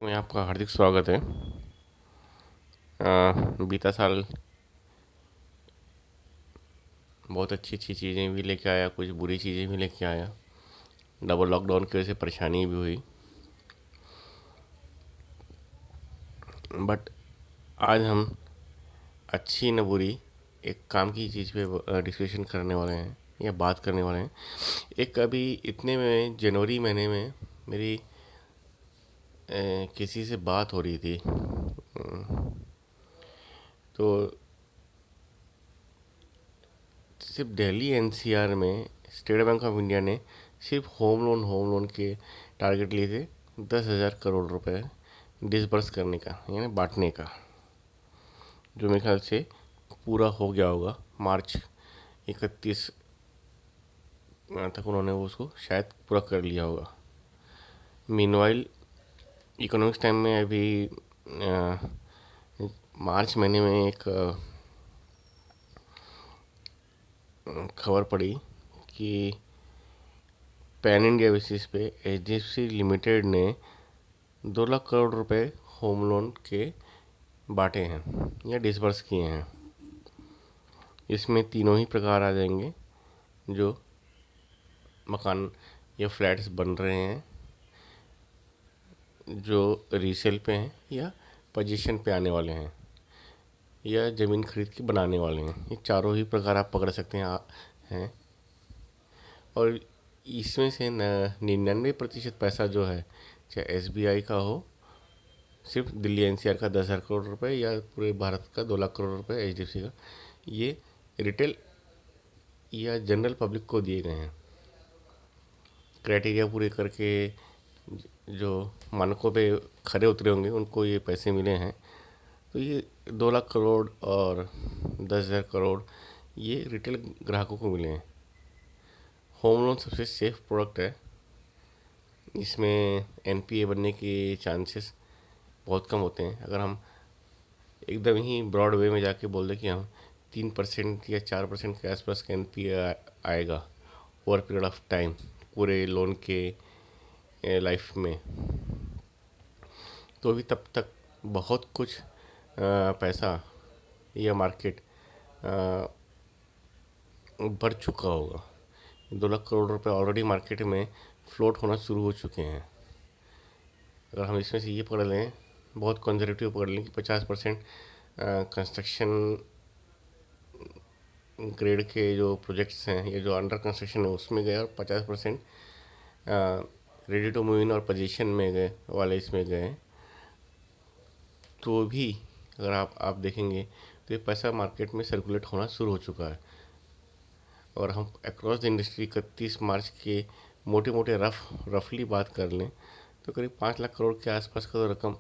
में आपका हार्दिक स्वागत है। बीता साल बहुत अच्छी अच्छी चीज़ें भी लेके आया, कुछ बुरी चीज़ें भी लेके आया। डबल लॉकडाउन की वजह से परेशानी भी हुई, बट आज हम अच्छी न बुरी एक काम की चीज़ पे डिस्कशन करने वाले हैं या बात करने वाले हैं। एक अभी इतने में जनवरी महीने में मेरी किसी से बात हो रही थी। तो सिर्फ दिल्ली एनसीआर में स्टेट बैंक ऑफ इंडिया ने सिर्फ होम लोन के टारगेट लिए थे 10,000 करोड़ रुपए डिसबर्स करने का, यानी बांटने का, जो मेरे ख्याल से पूरा हो गया होगा। मार्च 31 तक उन्होंने उसको शायद पूरा कर लिया होगा। मीनवाइल इकोनॉमिक्स टाइम में अभी मार्च महीने में एक खबर पड़ी कि पैन इंडिया बेसिस पे एचडीएफसी लिमिटेड ने 2 लाख करोड़ रुपए होम लोन के बांटे हैं या डिसबर्स किए हैं। इसमें तीनों ही प्रकार आ जाएंगे, जो मकान या फ्लैट्स बन रहे हैं, जो रीसेल पे हैं या पोजीशन पे आने वाले हैं, या ज़मीन खरीद के बनाने वाले हैं। ये चारों ही प्रकार आप पकड़ सकते हैं। और इसमें से 99% पैसा जो है, चाहे एसबीआई का हो, सिर्फ दिल्ली एनसीआर का 10,000 करोड़ रुपए, या पूरे भारत का 2 लाख करोड़ रुपए एचडीएफसी का, ये रिटेल या जनरल पब्लिक को दिए गए हैं। क्राइटेरिया पूरे करके जो मानकों पे खरे उतरे होंगे उनको ये पैसे मिले हैं। तो ये 2 लाख करोड़ और 10,000 करोड़ ये रिटेल ग्राहकों को मिले हैं। होम लोन सबसे सेफ प्रोडक्ट है। इसमें एनपीए बनने के चांसेस बहुत कम होते हैं। अगर हम एकदम ही ब्रॉड वे में जाके बोल दें कि हम 3% या 4% के आसपास का एनपीए आएगा ओवर पीरियड ऑफ टाइम पूरे लोन के लाइफ में, तो भी तब तक बहुत कुछ पैसा या मार्केट बढ़ चुका होगा। 2 लाख करोड़ रुपए ऑलरेडी मार्केट में फ्लोट होना शुरू हो चुके हैं। अगर हम इसमें से ये पकड़ लें, बहुत कंजर्वेटिव पकड़ लें कि 50% कंस्ट्रक्शन ग्रेड के जो प्रोजेक्ट्स हैं या जो अंडर कंस्ट्रक्शन है उसमें गए, और 50% रेडी टू मूव इन और पोजीशन में गए वाले इसमें गए, तो भी अगर आप देखेंगे तो ये पैसा मार्केट में सर्कुलेट होना शुरू हो चुका है। और हम अक्रॉस द इंडस्ट्री 31 मार्च के मोटे मोटे रफली बात कर लें तो करीब 5 लाख करोड़ के आसपास का तो रकम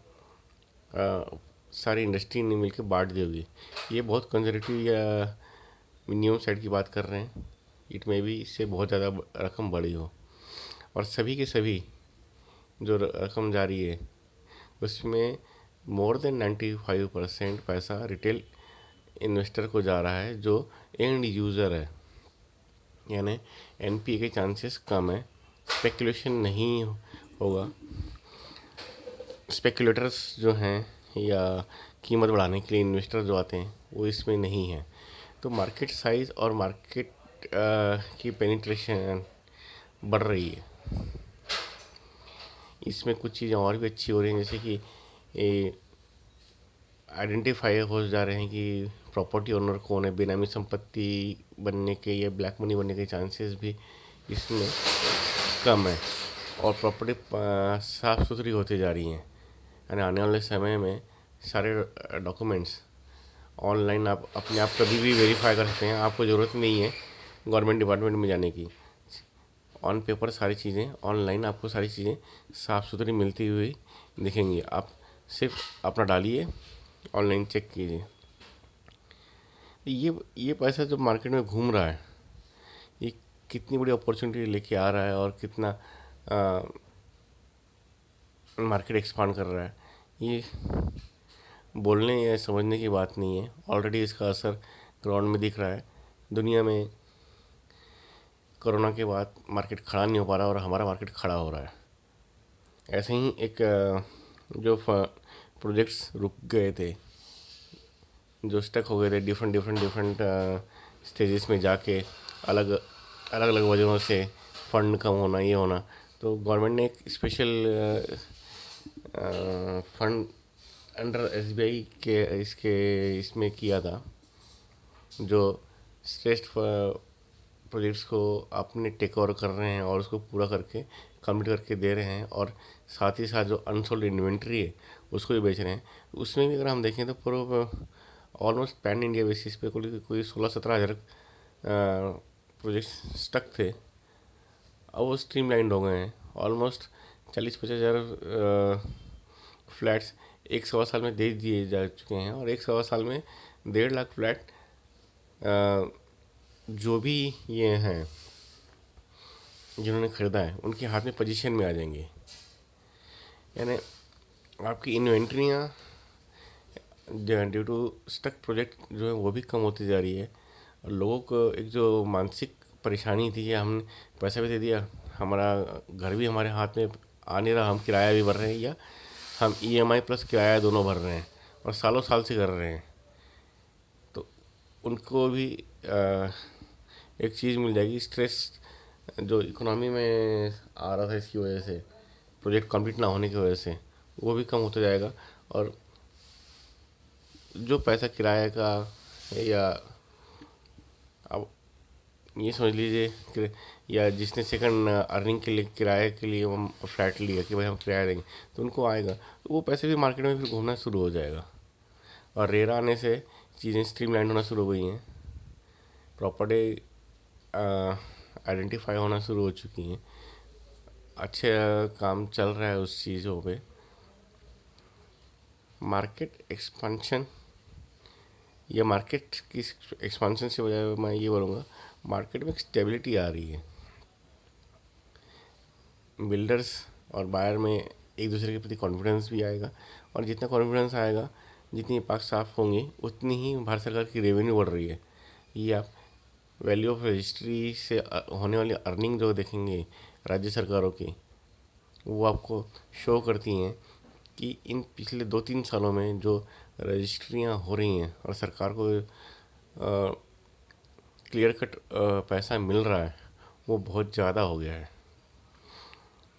सारी इंडस्ट्री ने मिलकर बांट दी होगी। ये बहुत कंजर्वेटिव या मिनिमम साइड की बात कर रहे हैं। इट में भी इससे बहुत ज़्यादा रकम बढ़ी हो, और सभी के सभी जो रकम जा रही है उसमें मोर देन 95% पैसा रिटेल इन्वेस्टर को जा रहा है, जो एंड यूज़र है। यानी एनपीए के चांसेस कम है, स्पेकुलेशन नहीं होगा। स्पेकुलेटर्स जो हैं या कीमत बढ़ाने के लिए इन्वेस्टर जो आते हैं वो इसमें नहीं है। तो मार्केट साइज़ और मार्केट की पेनिट्रेशन बढ़ रही है। इसमें कुछ चीज़ें और भी अच्छी हो रही हैं, जैसे कि आइडेंटिफाई हो जा रहे हैं कि प्रॉपर्टी ओनर कौन है। बेनामी संपत्ति बनने के या ब्लैक मनी बनने के चांसेस भी इसमें कम है, और प्रॉपर्टी साफ़ सुथरी होती जा रही हैं। यानी आने वाले समय में सारे डॉक्यूमेंट्स ऑनलाइन आप अपने आप कभी भी वेरीफाई कर सकते हैं। आपको ज़रूरत नहीं है गवर्नमेंट डिपार्टमेंट में जाने की। ऑन पेपर सारी चीज़ें ऑनलाइन आपको सारी चीज़ें साफ़ सुथरी मिलती हुई दिखेंगी। आप सिर्फ अपना डालिए, ऑनलाइन चेक कीजिए। ये पैसा जो मार्केट में घूम रहा है, ये कितनी बड़ी अपॉर्चुनिटी लेके आ रहा है और कितना मार्केट एक्सपांड कर रहा है, ये बोलने या समझने की बात नहीं है। ऑलरेडी इसका असर ग्राउंड में दिख रहा है। दुनिया में कोरोना के बाद मार्केट खड़ा नहीं हो पा रहा और हमारा मार्केट खड़ा हो रहा है। ऐसे ही एक जो प्रोजेक्ट्स रुक गए थे, जो स्टक हो गए थे डिफरेंट स्टेजेस में जाके, अलग अलग अलग वजहों से, फंड कम होना, ये होना, तो गवर्नमेंट ने एक स्पेशल फंड अंडर एसबीआई के इसमें किया था, जो स्ट्रेस्ड प्रोजेक्ट्स को अपने टेक ओवर कर रहे हैं और उसको पूरा करके कंप्लीट करके दे रहे हैं, और साथ ही साथ जो अनसोल्ड इन्वेंट्री है उसको भी बेच रहे हैं। उसमें भी अगर हम देखें तो पूरा ऑलमोस्ट पैन इंडिया बेसिस पे कोई 16-17 हज़ार प्रोजेक्ट स्टक थे। अब वो स्ट्रीमलाइंड हो गए हैं। ऑलमोस्ट 40-50 हज़ार फ्लैट्स एक सवा साल में दे दिए जा चुके हैं, और एक सवा साल में 1.5 लाख फ्लैट जो भी ये हैं जिन्होंने ख़रीदा है उनके हाथ में पोजीशन में आ जाएंगे। यानी आपकी इन्वेंट्रियाँ ड्यू टू स्टक प्रोजेक्ट जो है वो भी कम होती जा रही है, और लोगों को एक जो मानसिक परेशानी थी कि हमने पैसा भी दे दिया, हमारा घर भी हमारे हाथ में आ नहीं रहा, हम किराया भी भर रहे हैं, या हम ईएमआई प्लस किराया दोनों भर रहे हैं और सालों साल से कर रहे हैं, तो उनको भी एक चीज़ मिल जाएगी। स्ट्रेस जो इकोनॉमी में आ रहा था इसकी वजह से, प्रोजेक्ट कंप्लीट ना होने की वजह से, वो भी कम होता जाएगा। और जो पैसा किराए का है, या अब ये समझ लीजिए या जिसने सेकंड अर्निंग के लिए किराए के लिए हम फ्लैट लिया कि भाई हम किराया देंगे, तो उनको आएगा, तो वो पैसे भी मार्केट में फिर घूमना शुरू हो जाएगा। और रेरा आने से चीज़ें स्ट्रीमलाइन होना शुरू हो गई हैं, प्रॉपर्टी आइडेंटिफाई होना शुरू हो चुकी हैं, अच्छे काम चल रहा है उस चीज़ों पे। मार्केट एक्सपेंशन, या मार्केट की एक्सपेंशन से बजाय मैं ये बोलूँगा मार्केट में स्टेबिलिटी आ रही है। बिल्डर्स और बायर में एक दूसरे के प्रति कॉन्फिडेंस भी आएगा, और जितना कॉन्फिडेंस आएगा, जितनी पाक साफ होंगे, उतनी ही भारत सरकार की रेवेन्यू बढ़ रही है। ये आप वैल्यू ऑफ रजिस्ट्री से होने वाली अर्निंग जो देखेंगे राज्य सरकारों की, वो आपको शो करती हैं कि इन पिछले 2-3 सालों में जो रजिस्ट्रियाँ हो रही हैं और सरकार को क्लियर कट पैसा मिल रहा है, वो बहुत ज़्यादा हो गया है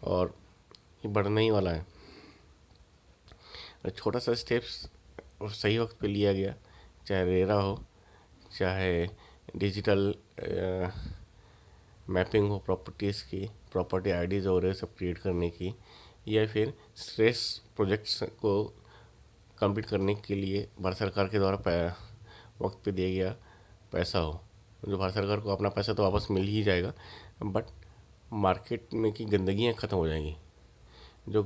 और ये बढ़ने ही वाला है। और छोटा सा स्टेप्स और सही वक्त पे लिया गया, चाहे रेरा हो, चाहे डिजिटल मैपिंग हो प्रॉपर्टीज़ की, प्रॉपर्टी आईडीज़ हो रहे सब क्रिएट करने की, या फिर स्ट्रेस प्रोजेक्ट्स को कंप्लीट करने के लिए भारत सरकार के द्वारा वक्त पे दिया गया पैसा हो। जो भारत सरकार को अपना पैसा तो वापस मिल ही जाएगा, बट मार्केट में की गंदगियाँ ख़त्म हो जाएंगी। जो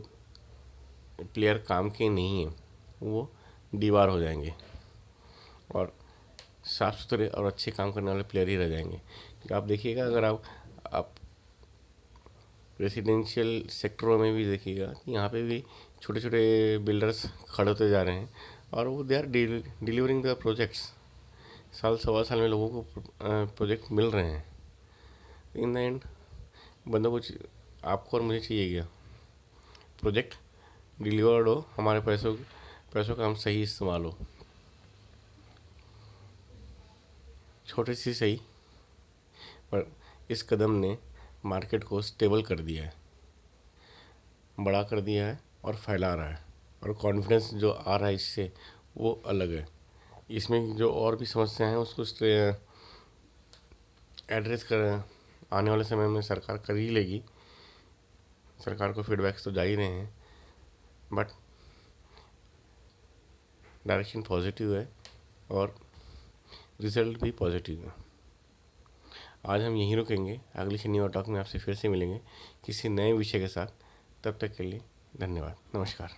प्लेयर काम के नहीं हैं वो दीवार हो जाएंगे, और साफ़ सुथरे और अच्छे काम करने वाले प्लेयर ही रह जाएंगे। क्योंकि आप देखिएगा, अगर आप रेसिडेंशियल सेक्टरों में भी देखिएगा कि यहाँ पे भी छोटे छोटे बिल्डर्स खड़े होते जा रहे हैं, और वो they are delivering the projects. साल सवा साल में लोगों को प्रोजेक्ट मिल रहे हैं। इन द एंड बंदों को आपको और मुझे चाहिए क्या? प्रोजेक्ट डिलीवर्ड हो, हमारे पैसों का हम सही इस्तेमाल हो। छोटी सी सही, पर इस कदम ने मार्केट को स्टेबल कर दिया है, बड़ा कर दिया है और फैला रहा है, और कॉन्फिडेंस जो आ रहा है इससे वो अलग है। इसमें जो और भी समस्याएं हैं उसको एड्रेस कर आने वाले समय में सरकार कर ही लेगी। सरकार को फीडबैक्स तो जा ही रहे हैं, बट डायरेक्शन पॉजिटिव है और रिजल्ट भी पॉजिटिव है। आज हम यहीं रुकेंगे, अगली शनिवार टॉक में आपसे फिर से मिलेंगे किसी नए विषय के साथ। तब तक के लिए धन्यवाद, नमस्कार।